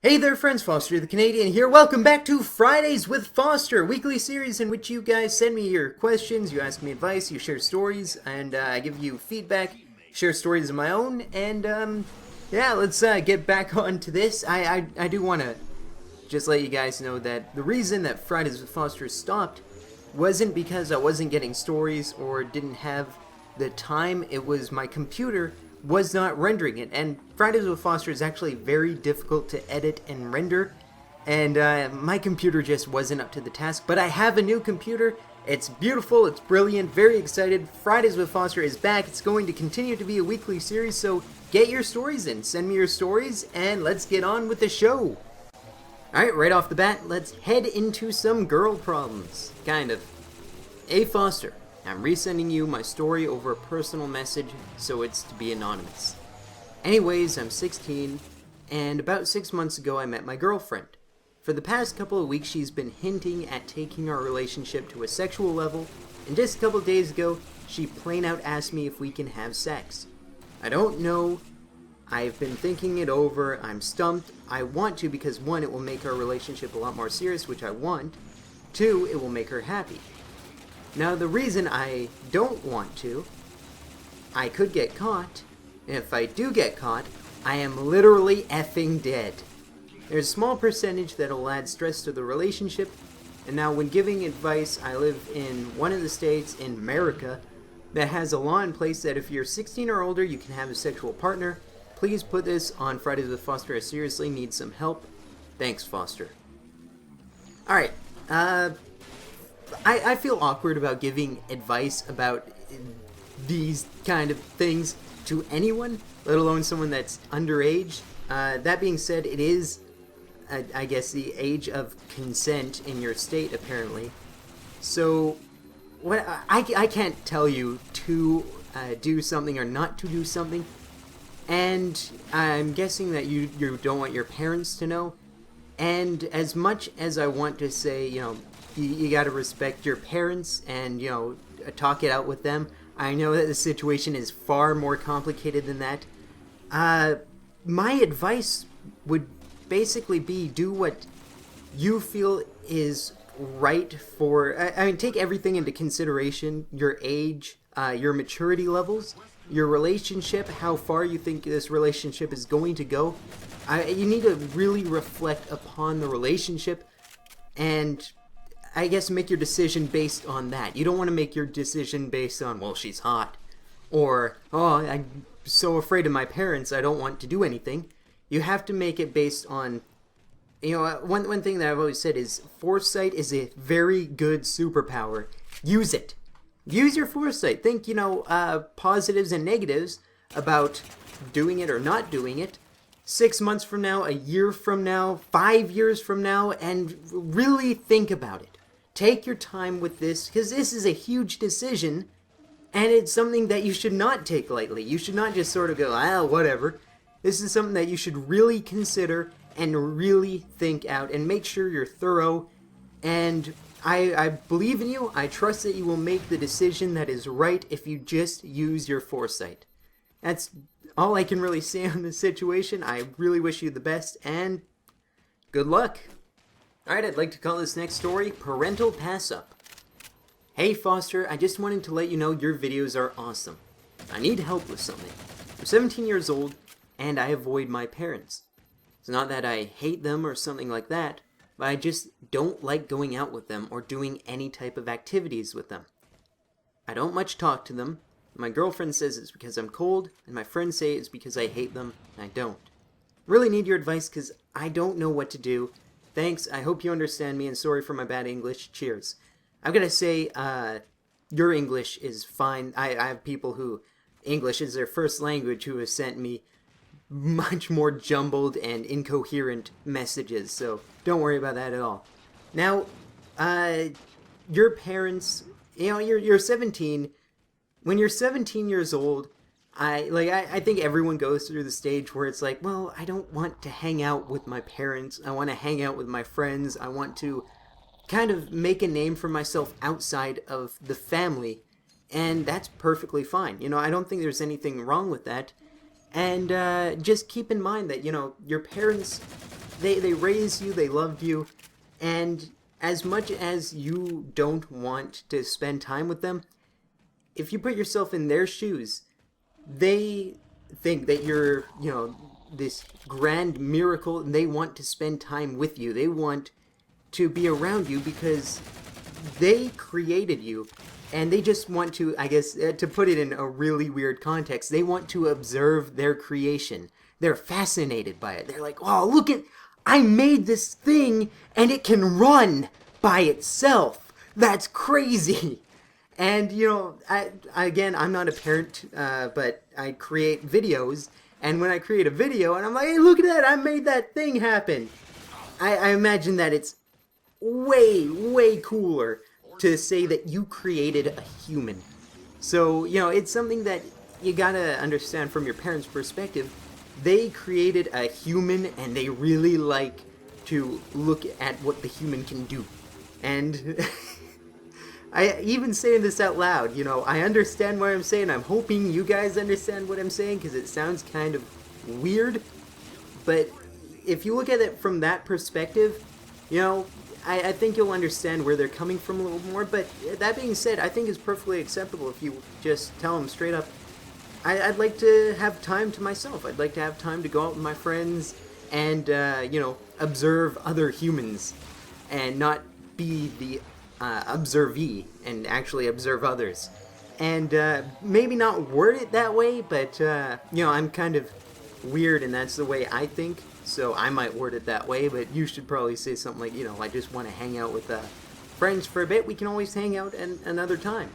Hey there friends, Foster the Canadian here. Welcome back to Fridays with Foster, weekly series in which you guys send me your questions, you ask me advice, you share stories, and I give you feedback, share stories of my own, and yeah, let's get back on to this. I do want to just let you guys know that the reason that Fridays with Foster stopped wasn't because I wasn't getting stories or didn't have the time. It was my computer was not rendering it, and Fridays with Foster is actually very difficult to edit and render, and my computer just wasn't up to the task. But I have a new computer. It's beautiful, it's brilliant, very excited. Fridays with Foster is back. It's going to continue to be a weekly series, so get your stories in, send me your stories, and let's get on with the show. Alright, right off the bat, let's head into some girl problems. Kind of. Hey Foster, I'm resending you my story over a personal message, so it's to be anonymous. Anyways, I'm 16, and about 6 months ago I met my girlfriend. For the past couple of weeks she's been hinting at taking our relationship to a sexual level, and just a couple of days ago she plain out asked me if we can have sex. I don't know. I've been thinking it over. I'm stumped. I want to because 1, it will make our relationship a lot more serious, which I want. 2, it will make her happy. Now, the reason I don't want to, I could get caught, and if I do get caught, I am literally effing dead. There's a small percentage that'll add stress to the relationship, and now when giving advice, I live in one of the states in America that has a law in place that if you're 16 or older, you can have a sexual partner. Please put this on Fridays with Foster. I seriously need some help. Thanks, Foster. Alright, I feel awkward about giving advice about these kind of things to anyone, let alone someone that's underage. That being said, it is, I guess, the age of consent in your state, apparently. So, what I can't tell you to do something or not to do something. And I'm guessing that you don't want your parents to know. And as much as I want to say, you gotta respect your parents and, talk it out with them, I know that the situation is far more complicated than that. My advice would basically be do what you feel is right for... I mean, take everything into consideration, your age, your maturity levels, your relationship, how far you think this relationship is going to go. You need to really reflect upon the relationship and I guess make your decision based on that. You don't want to make your decision based on, well, she's hot, or, oh, I'm so afraid of my parents, I don't want to do anything. You have to make it based on, one thing that I've always said is foresight is a very good superpower. Use it. Use your foresight. Think, positives and negatives about doing it or not doing it 6 months from now, a year from now, 5 years from now, and really think about it. Take your time with this, because this is a huge decision, and it's something that you should not take lightly. You should not just sort of go, whatever. This is something that you should really consider and really think out, and make sure you're thorough, and I believe in you. I trust that you will make the decision that is right if you just use your foresight. That's all I can really say on this situation. I really wish you the best, and good luck. Alright, I'd like to call this next story Parental Pass-Up. Hey Foster, I just wanted to let you know your videos are awesome. I need help with something. I'm 17 years old, and I avoid my parents. It's not that I hate them or something like that, but I just don't like going out with them or doing any type of activities with them. I don't much talk to them. My girlfriend says it's because I'm cold, and my friends say it's because I hate them, and I don't. Really need your advice because I don't know what to do. Thanks, I hope you understand me, and sorry for my bad English. Cheers. I'm gonna say, your English is fine. I have people who English is their first language who have sent me much more jumbled and incoherent messages, so don't worry about that at all. Now, your parents, you're 17. When you're 17 years old, I think everyone goes through the stage where it's like, well, I don't want to hang out with my parents. I want to hang out with my friends. I want to kind of make a name for myself outside of the family. And that's perfectly fine. I don't think there's anything wrong with that. And just keep in mind that, your parents they raised you, they loved you, and as much as you don't want to spend time with them, if you put yourself in their shoes, they think that you're, this grand miracle, and they want to spend time with you. They want to be around you because they created you, and they just want to, I guess, to put it in a really weird context, they want to observe their creation. They're fascinated by it. They're like, oh, look at, I made this thing, and it can run by itself. That's crazy. And, again, I'm not a parent, but I create videos, and when I create a video, and I'm like, hey, look at that, I made that thing happen. I imagine that it's way, way cooler to say that you created a human. So, it's something that you gotta understand from your parents' perspective. They created a human, and they really like to look at what the human can do. And I even saying this out loud, I understand what I'm saying. I'm hoping you guys understand what I'm saying, because it sounds kind of weird. But if you look at it from that perspective, I think you'll understand where they're coming from a little more. But that being said, I think it's perfectly acceptable if you just tell them straight up, I'd like to have time to myself. I'd like to have time to go out with my friends and, observe other humans and not be the observee and actually observe others. And maybe not word it that way, but, I'm kind of weird and that's the way I think. So I might word it that way, but you should probably say something like, I just want to hang out with friends for a bit. We can always hang out another time.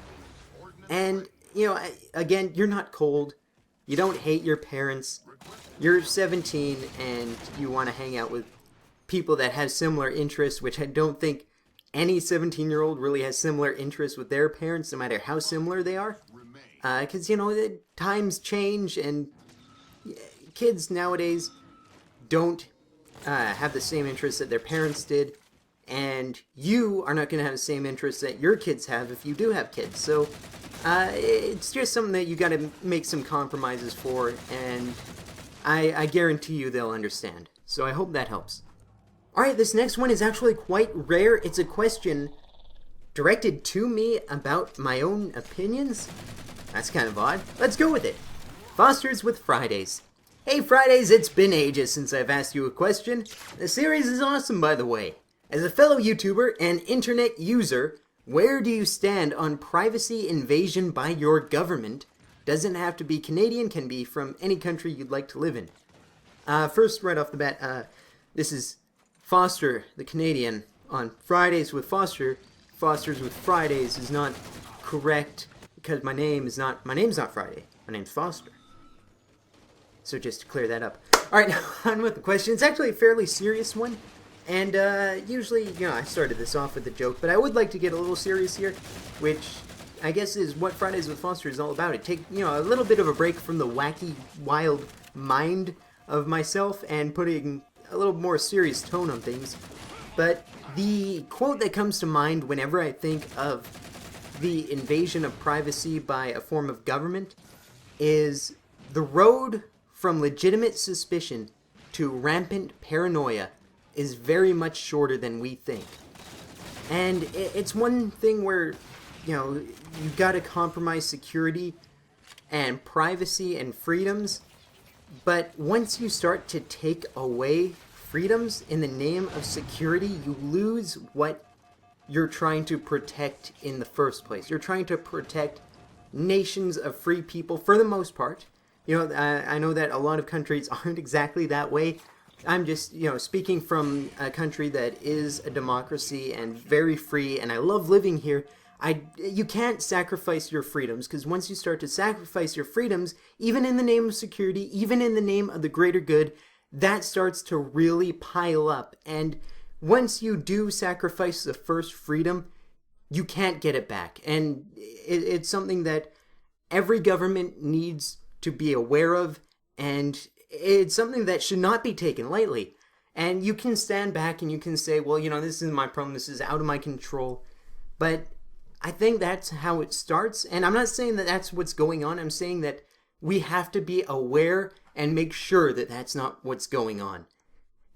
And, again, you're not cold. You don't hate your parents. You're 17 and you want to hang out with people that have similar interests, which I don't think any 17-year-old really has similar interests with their parents, no matter how similar they are. Because, times change and kids nowadays don't have the same interests that their parents did, and you are not going to have the same interests that your kids have if you do have kids. So it's just something that you got to make some compromises for, and I guarantee you they'll understand. So I hope that helps. Alright, this next one is actually quite rare. It's a question directed to me about my own opinions. That's kind of odd. Let's go with it. Foster's with Fridays. Hey Fridays, it's been ages since I've asked you a question. The series is awesome, by the way. As a fellow YouTuber and internet user, where do you stand on privacy invasion by your government? Doesn't have to be Canadian, can be from any country you'd like to live in. First, right off the bat, this is Foster, the Canadian, on Fridays with Foster. Foster's with Fridays is not correct because my name's not Friday. My name's Foster. So just to clear that up. Alright, now on with the question. It's actually a fairly serious one. And usually, I started this off with a joke, but I would like to get a little serious here, which I guess is what Fridays with Foster is all about. It take, a little bit of a break from the wacky, wild mind of myself and putting a little more serious tone on things. But the quote that comes to mind whenever I think of the invasion of privacy by a form of government is the road from legitimate suspicion to rampant paranoia is very much shorter than we think. And it's one thing where, you gotta compromise security and privacy and freedoms, but once you start to take away freedoms in the name of security, you lose what you're trying to protect in the first place. You're trying to protect nations of free people for the most part. I know that a lot of countries aren't exactly that way. I'm just, speaking from a country that is a democracy and very free, and I love living here. You can't sacrifice your freedoms, because once you start to sacrifice your freedoms, even in the name of security, even in the name of the greater good, that starts to really pile up. And once you do sacrifice the first freedom, you can't get it back. And it's something that every government needs to be aware of, and it's something that should not be taken lightly. And you can stand back and you can say, well, this isn't my problem, this is out of my control. But I think that's how it starts. And I'm not saying that that's what's going on. I'm saying that we have to be aware and make sure that that's not what's going on.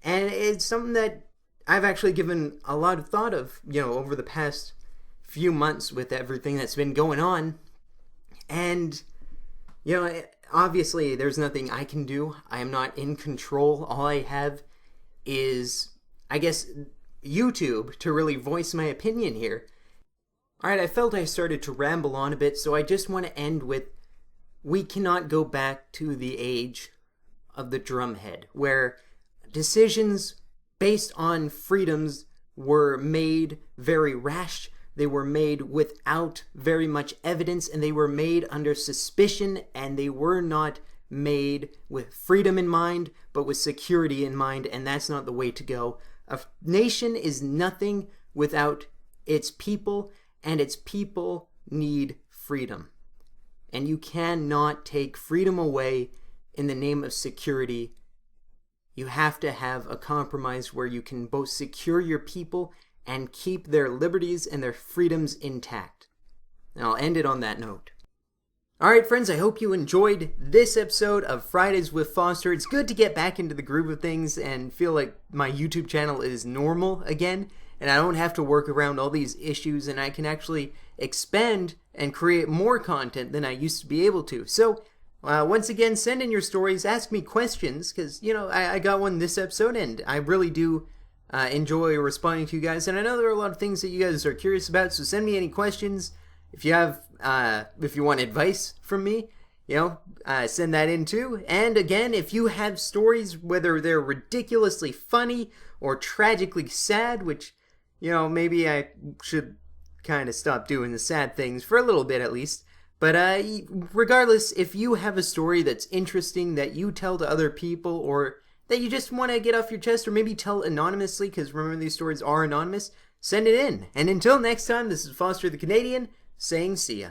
And it's something that I've actually given a lot of thought of, over the past few months with everything that's been going on. And, obviously there's nothing I can do. I am not in control. All I have is, I guess, YouTube to really voice my opinion here. Alright, I felt I started to ramble on a bit, so I just want to end with, we cannot go back to the age of the drumhead, where decisions based on freedoms were made very rash, they were made without very much evidence, and they were made under suspicion, and they were not made with freedom in mind, but with security in mind, and that's not the way to go. A nation is nothing without its people, and its people need freedom. And you cannot take freedom away in the name of security. You have to have a compromise where you can both secure your people and keep their liberties and their freedoms intact. And I'll end it on that note. Alright friends, I hope you enjoyed this episode of Fridays with Foster. It's good to get back into the groove of things and feel like my YouTube channel is normal again, and I don't have to work around all these issues, and I can actually expand and create more content than I used to be able to. So, once again, send in your stories, ask me questions, because, I got one this episode, and I really do enjoy responding to you guys, and I know there are a lot of things that you guys are curious about, so send me any questions. If you have, if you want advice from me, send that in too. And again, if you have stories, whether they're ridiculously funny or tragically sad, which, maybe I should kind of stop doing the sad things for a little bit at least. But regardless, if you have a story that's interesting that you tell to other people, or that you just want to get off your chest, or maybe tell anonymously, because remember, these stories are anonymous, send it in. And until next time, this is Foster the Canadian, saying see ya.